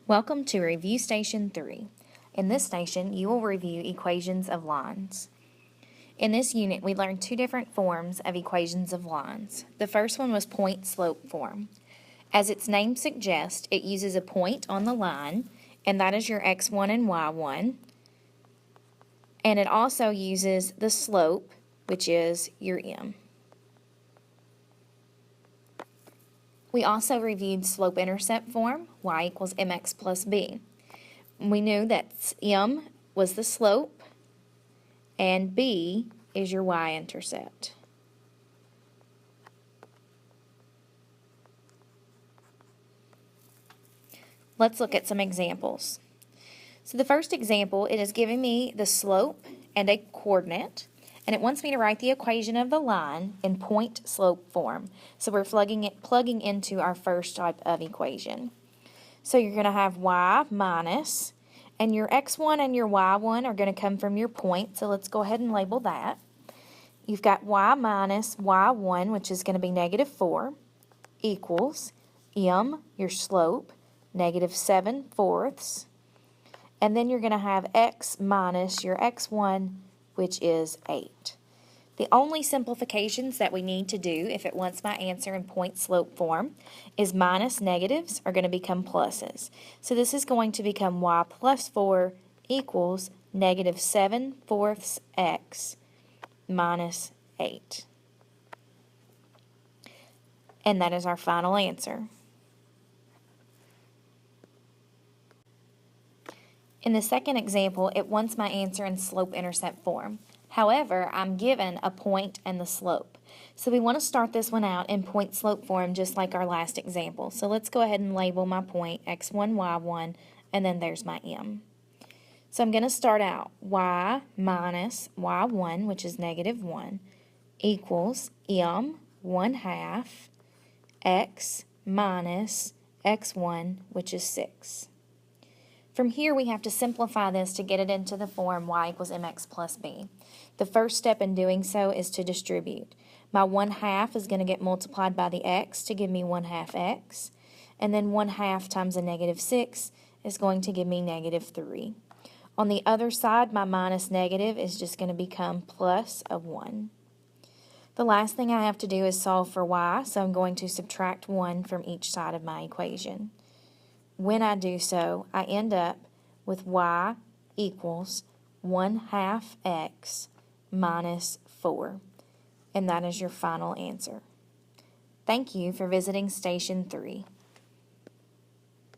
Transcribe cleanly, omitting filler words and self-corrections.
Welcome to Review Station 3. In this station, you will review equations of lines. In this unit, we learned two different forms of equations of lines. The first one was point-slope form. As its name suggests, it uses a point on the line, and that is your x1 and y1. And it also uses the slope, which is your m. We also reviewed slope-intercept form, y equals mx plus b. We knew that m was the slope and b is your y-intercept. Let's look at some examples. So the first example, it is giving me the slope and a coordinate, and it wants me to write the equation of the line in point-slope form. So we're plugging into our first type of equation. So you're going to have y minus, and your x1 and your y1 are going to come from your point, so let's go ahead and label that. You've got y minus y1, which is going to be negative 4, equals m, your slope, negative 7/4, and then you're going to have x minus your x1, which is 8. The only simplifications that we need to do if it wants my answer in point-slope form is minus negatives are going to become pluses. So this is going to become y plus 4 equals negative 7/4 x minus 8. And that is our final answer. In the second example, it wants my answer in slope-intercept form. However, I'm given a point and the slope. So we want to start this one out in point-slope form just like our last example. So let's go ahead and label my point x1, y1, and then there's my m. So I'm going to start out y minus y1, which is negative 1, equals m 1/2 x minus x1, which is 6. From here, we have to simplify this to get it into the form y equals mx plus b. The first step in doing so is to distribute. My 1/2 is going to get multiplied by the x to give me 1/2 x, and then 1/2 times a negative 6 is going to give me negative 3. On the other side, my minus negative is just going to become plus of 1. The last thing I have to do is solve for y, so I'm going to subtract 1 from each side of my equation. When I do so, I end up with y equals 1/2 x minus 4. And that is your final answer. Thank you for visiting Station 3.